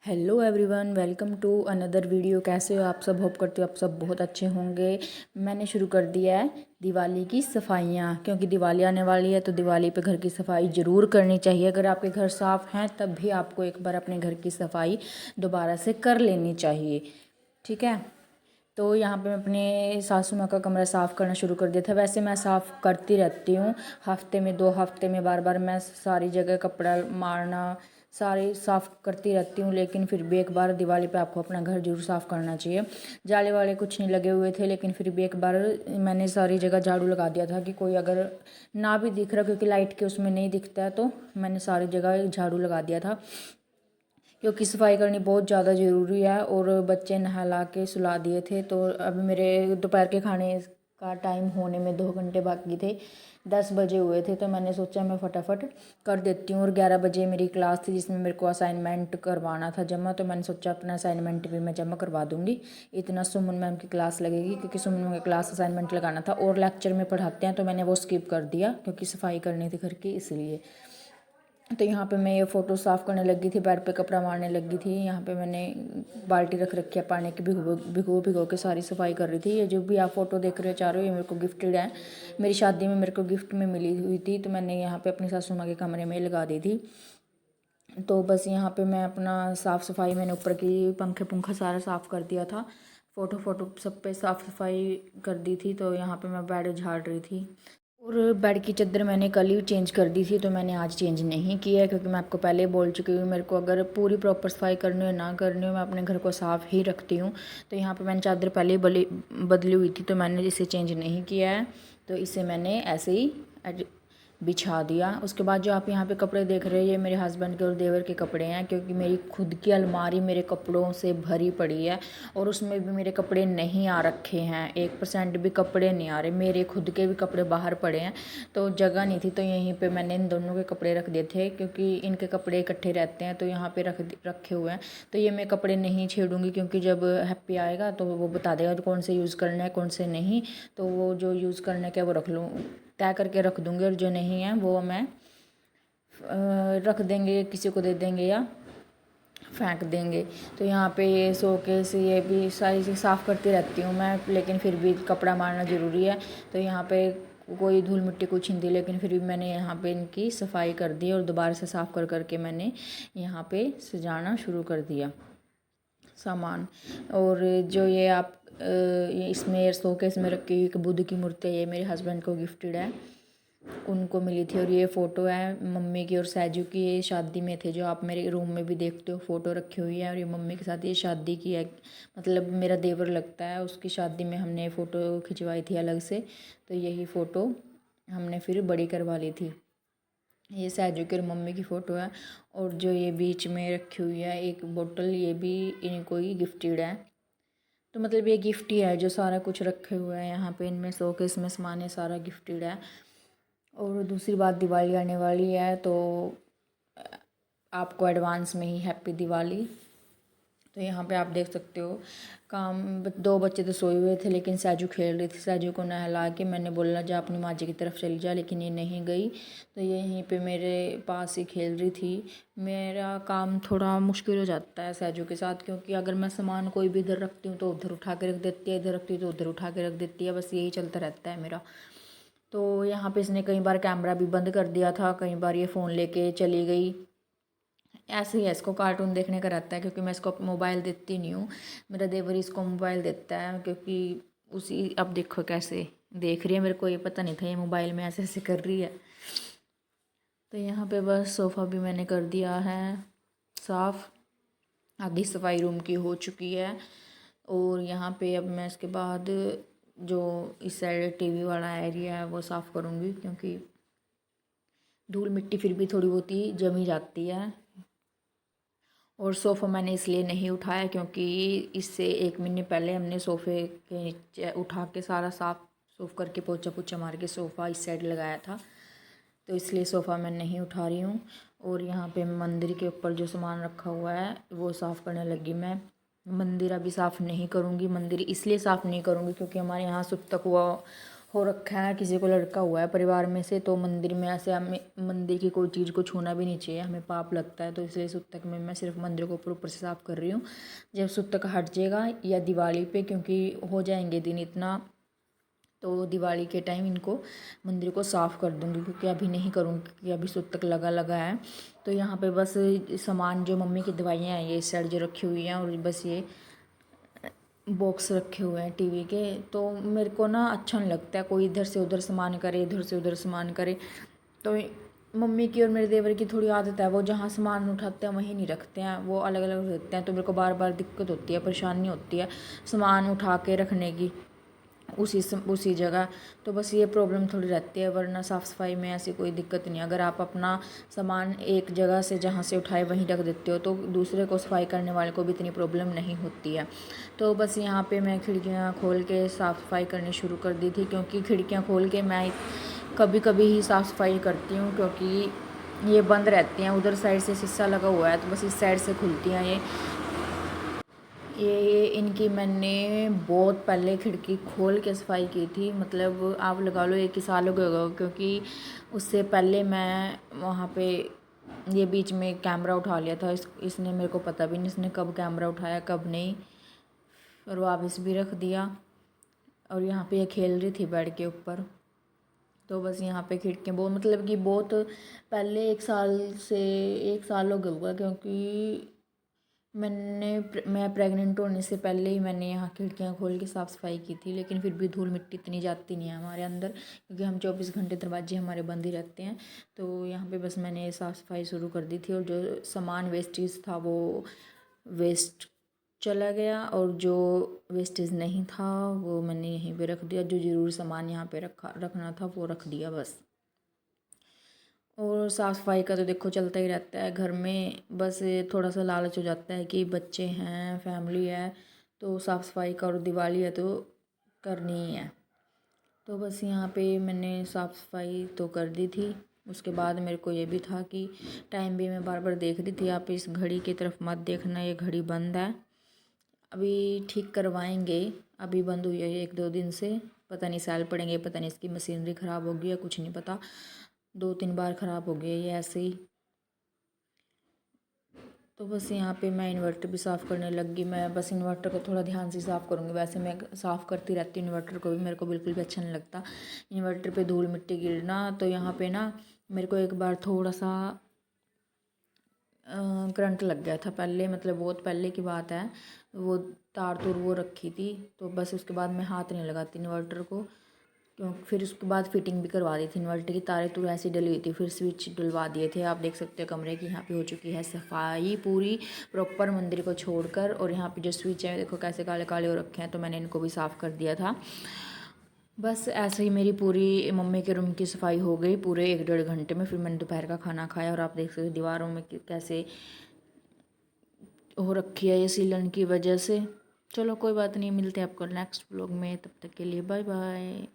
Hello everyone, welcome to another video. कैसे हो आप सब? होप करती हूँ आप सब बहुत अच्छे होंगे। मैंने शुरू कर दिया है दिवाली की सफाइयाँ, क्योंकि दिवाली आने वाली है तो दिवाली पे घर की सफाई ज़रूर करनी चाहिए। अगर आपके घर साफ़ हैं तब भी आपको एक बार अपने घर की सफाई दोबारा से कर लेनी चाहिए, ठीक है। तो यहाँ पे मैं अपने सासू माँ का कमरा साफ़ करना शुरू कर दिया था। वैसे मैं साफ़ करती रहती हूँ, हफ्ते में 2 हफ्ते में बार बार मैं सारी जगह कपड़ा मारना सारी साफ़ करती रहती हूँ। लेकिन फिर भी एक बार दिवाली पे आपको अपना घर जरूर साफ़ करना चाहिए। जाले वाले कुछ नहीं लगे हुए थे, लेकिन फिर भी एक बार मैंने सारी जगह झाड़ू लगा दिया था कि कोई अगर ना भी दिख रहा, क्योंकि लाइट के उसमें नहीं दिखता है, तो मैंने सारी जगह झाड़ू लगा दिया था, क्योंकि सफाई करनी बहुत ज़्यादा ज़रूरी है। और बच्चे नहला के सुला दिए थे, तो अभी मेरे दोपहर के खाने का टाइम होने में 2 घंटे बाकी थे। 10 बजे हुए थे, तो मैंने सोचा मैं फटाफट कर देती हूँ। और 11 बजे मेरी क्लास थी जिसमें मेरे को असाइनमेंट करवाना था जमा, तो मैंने सोचा अपना असाइनमेंट भी मैं जमा करवा दूँगी। इतना सुमन मैम की क्लास लगेगी, क्योंकि सुमन मैम की क्लास असाइनमेंट लगाना था और लेक्चर में पढ़ाते हैं, तो मैंने वो स्किप कर दिया क्योंकि सफाई करनी थी घर की, इसलिए। तो यहाँ पे मैं ये फ़ोटो साफ़ करने लगी थी, बेड पे कपड़ा मारने लगी थी। यहाँ पे मैंने बाल्टी रख रखी है पानी की, भिगो के सारी सफाई कर रही थी। ये जो भी आप फ़ोटो देख रहे हो चारों, ये मेरे को गिफ्टेड है। मेरी शादी में मेरे को गिफ्ट में मिली हुई थी, तो मैंने यहाँ पे अपनी सासू माँ के कमरे में लगा दी थी। तो बस यहाँ पे मैं अपना साफ़ सफाई, मैंने ऊपर की पंखा सारा साफ़ कर दिया था। फ़ोटो सब पे साफ़ सफाई कर दी थी। तो यहाँ पे मैं बेड झाड़ रही थी। और बेड की चादर मैंने कल ही चेंज कर दी थी, तो मैंने आज चेंज नहीं किया है, क्योंकि मैं आपको पहले ही बोल चुकी हूँ मेरे को अगर पूरी प्रॉपर सफाई करनी हो ना करनी हो, मैं अपने घर को साफ़ ही रखती हूँ। तो यहाँ पे मैंने चादर पहले ही बदली हुई थी, तो मैंने इसे चेंज नहीं किया है। तो इसे मैंने ऐसे ही बिछा दिया। उसके बाद जो आप यहाँ पे कपड़े देख रहे हैं, ये मेरे हस्बैंड के और देवर के कपड़े हैं, क्योंकि मेरी खुद की अलमारी मेरे कपड़ों से भरी पड़ी है और उसमें भी मेरे कपड़े नहीं आ रखे हैं। 1% भी कपड़े नहीं आ रहे, मेरे खुद के भी कपड़े बाहर पड़े हैं। तो जगह नहीं थी, तो यहीं पे मैंने इन दोनों के कपड़े रख दिए थे, क्योंकि इनके कपड़े इकट्ठे रहते हैं, तो यहाँ पे रखे हुए हैं। तो ये मैं कपड़े नहीं छेड़ूंगी, क्योंकि जब हैप्पी आएगा तो वो बता देगा कौन से यूज़ करना है कौन से नहीं। तो वो जो यूज़ करने के वो रख लूँ, तय करके रख दूँगी, और जो नहीं है वो मैं रख देंगे, किसी को दे देंगे या फेंक देंगे। तो यहाँ पे ये शोकेस ये भी सारी चीज़ साफ़ करती रहती हूँ मैं, लेकिन फिर भी कपड़ा मारना ज़रूरी है। तो यहाँ पे कोई धूल मिट्टी कुछ नहीं थी, लेकिन फिर भी मैंने यहाँ पे इनकी सफाई कर दी और दोबारा से साफ़ कर करके मैंने यहाँ पे सजाना शुरू कर दिया सामान। और जो ये आप ये इसमें शोकेस में रखी हुई एक बुद्ध की मूर्ति है, ये मेरे हस्बैंड को गिफ्टेड है, उनको मिली थी। और ये फ़ोटो है मम्मी की और सैजू की, ये शादी में थे, जो आप मेरे रूम में भी देखते हो फ़ोटो रखी हुई है। और ये मम्मी के साथ ये शादी की है, मतलब मेरा देवर लगता है, उसकी शादी में हमने फ़ोटो खिंचवाई थी अलग से। तो यही फ़ोटो हमने फिर बड़ी करवा ली थी। ये सैजू की और मम्मी की फ़ोटो है। और जो ये बीच में रखी हुई है एक बोतल, ये भी इनको ही गिफ्टेड है। तो मतलब ये गिफ्ट ही है, जो सारा कुछ रखे हुए हैं यहाँ पे, इनमें शोकेस में सामान है, सारा गिफ्टेड है। और दूसरी बात, दिवाली आने वाली है, तो आपको एडवांस में ही हैप्पी दिवाली। तो यहाँ पे आप देख सकते हो काम, 2 बच्चे तो सोए हुए थे, लेकिन सैजू खेल रही थी। सैजू को नहला के मैंने बोला जा अपनी माँ जी की तरफ चली जा, लेकिन ये नहीं गई, तो ये यहीं पे मेरे पास ही खेल रही थी। मेरा काम थोड़ा मुश्किल हो जाता है सैजू के साथ, क्योंकि अगर मैं सामान कोई भी इधर रखती हूँ तो उधर उठा के रख देती है, इधर रखती हूँ तो उधर उठा के रख देती है, बस यही चलता रहता है मेरा। तो यहाँ पे इसने कई बार कैमरा भी बंद कर दिया था, कई बार ये फ़ोन लेके चली गई। ऐसे ही है, इसको कार्टून देखने का रहता है, क्योंकि मैं इसको मोबाइल देती नहीं हूँ। मेरा देवर इसको मोबाइल देता है, क्योंकि उसी, अब देखो कैसे देख रही है, मेरे को ये पता नहीं था ये मोबाइल में ऐसे ऐसे कर रही है। तो यहाँ पे बस सोफ़ा भी मैंने कर दिया है साफ़, आधी सफाई रूम की हो चुकी है। और यहाँ पे अब मैं इसके बाद जो इस साइड टीवी वाला एरिया है वो साफ़ करूँगी, क्योंकि धूल मिट्टी फिर भी थोड़ी बहुत ही जमी जाती है। और सोफ़ा मैंने इसलिए नहीं उठाया, क्योंकि इससे 1 महीने पहले हमने सोफ़े के नीचे उठा के सारा साफ़ सूफ करके पोछा पोछा मार के सोफ़ा इस साइड लगाया था, तो इसलिए सोफ़ा मैं नहीं उठा रही हूँ। और यहाँ पे मंदिर के ऊपर जो सामान रखा हुआ है वो साफ़ करने लगी मैं। मंदिर अभी साफ़ नहीं करूँगी, मंदिर इसलिए साफ़ नहीं करूँगी क्योंकि हमारे यहाँ सुतक हुआ हो रखा है, किसी को लड़का हुआ है परिवार में से, तो मंदिर में ऐसे हमें मंदिर की कोई चीज़ को छूना भी नहीं चाहिए, हमें पाप लगता है। तो इसलिए सूतक में मैं सिर्फ मंदिर को ऊपर से साफ़ कर रही हूँ। जब सूतक हट जाएगा या दिवाली पे, क्योंकि हो जाएंगे दिन इतना, तो दिवाली के टाइम इनको मंदिर को साफ़ कर दूँगी, क्योंकि अभी नहीं करूँगी क्योंकि अभी सूतक लगा है। तो यहाँ पे बस सामान जो मम्मी की दवाइयाँ हैं ये इस साइड जो रखी हुई हैं, और बस ये बॉक्स रखे हुए हैं टीवी के। तो मेरे को ना अच्छा नहीं लगता है कोई इधर से उधर सामान करे, इधर से उधर सामान करे। तो मम्मी की और मेरे देवर की थोड़ी आदत है, वो जहाँ सामान उठाते हैं वहीं नहीं रखते हैं, वो अलग अलग रखते हैं। तो मेरे को बार बार दिक्कत होती है, परेशानी होती है सामान उठा के रखने की उसी जगह। तो बस ये प्रॉब्लम थोड़ी रहती है, वरना साफ़ सफाई में ऐसी कोई दिक्कत नहीं। अगर आप अपना सामान एक जगह से जहाँ से उठाए वहीं रख देते हो, तो दूसरे को सफाई करने वाले को भी इतनी प्रॉब्लम नहीं होती है। तो बस यहाँ पे मैं खिड़कियाँ खोल के साफ़ सफाई करनी शुरू कर दी थी, क्योंकि खिड़कियाँ खोल के मैं कभी कभी ही साफ़ सफाई करती हूँ, क्योंकि ये बंद रहती हैं। उधर साइड से शीशा लगा हुआ है, तो बस इस साइड से खुलती हैं ये इनकी मैंने बहुत पहले खिड़की खोल के सफाई की थी, मतलब आप लगा लो 1 ही साल हो गया होगा, क्योंकि उससे पहले मैं वहाँ पे ये बीच में कैमरा उठा लिया था। इसने मेरे को पता भी नहीं इसने कब कैमरा उठाया कब नहीं, और वापस भी रख दिया। और यहाँ पे ये खेल रही थी बेड के ऊपर। तो बस यहाँ पे खिड़कियाँ बहुत, मतलब कि बहुत पहले 1 साल हो गया होगा, क्योंकि मैं प्रेग्नेंट होने से पहले ही मैंने यहाँ खिड़कियाँ खोल के साफ़ सफाई की थी। लेकिन फिर भी धूल मिट्टी इतनी जाती नहीं है हमारे अंदर, क्योंकि हम 24 घंटे दरवाजे हमारे बंद ही रहते हैं। तो यहाँ पे बस मैंने साफ़ सफाई शुरू कर दी थी, और जो सामान वेस्टेज था वो वेस्ट चला गया, और जो वेस्टेज नहीं था वो मैंने यहीं पे रख दिया। जो ज़रूर सामान यहाँ पे रखना था वो रख दिया बस। और साफ़ सफाई का तो देखो चलता ही रहता है घर में, बस थोड़ा सा लालच हो जाता है कि बच्चे हैं, फैमिली है, तो साफ़ सफाई का, और दिवाली है तो करनी ही है। तो बस यहाँ पे मैंने साफ़ सफाई तो कर दी थी। उसके बाद मेरे को ये भी था कि टाइम भी मैं बार बार देख रही थी, आप इस घड़ी की तरफ मत देखना, ये घड़ी बंद है, अभी ठीक करवाएंगे। अभी बंद हुई है 1-2 दिन से, पता नहीं सेल पड़ेंगे, पता नहीं इसकी मशीनरी ख़राब हो गई है, कुछ नहीं पता। 2-3 बार ख़राब हो गई है ये ऐसे ही। तो बस यहाँ पे मैं इन्वर्टर भी साफ़ करने लग गई। मैं बस इन्वर्टर को थोड़ा ध्यान से साफ़ करूँगी, वैसे मैं साफ़ करती रहती हूँ इन्वर्टर को भी, मेरे को बिल्कुल भी अच्छा नहीं लगता इन्वर्टर पे धूल मिट्टी गिरना। तो यहाँ पे ना मेरे को एक बार थोड़ा सा करंट लग गया था पहले, मतलब बहुत पहले की बात है। वो तार तूर वो रखी थी, तो बस उसके बाद मैं हाथ नहीं लगाती इन्वर्टर को, क्यों फिर उसके बाद फिटिंग भी करवा दी थी इन्वर्टर की। तारें तो ऐसी डली हुई थी, फिर स्विच डलवा दिए थे। आप देख सकते हो कमरे की यहाँ पे हो चुकी है सफाई पूरी प्रॉपर मंदिर को छोड़कर। और यहाँ पे जो स्विच है देखो कैसे काले काले हो रखे हैं, तो मैंने इनको भी साफ़ कर दिया था। बस ऐसे ही मेरी पूरी मम्मी के रूम की सफाई हो गई पूरे 1-1.5 घंटे में। फिर मैंने दोपहर का खाना खाया, और आप देख सकते हो दीवारों में कैसे हो रखी है ये सीलन की वजह से। चलो कोई बात नहीं, मिलते हैं आपको नेक्स्ट व्लॉग में, तब तक के लिए बाय बाय।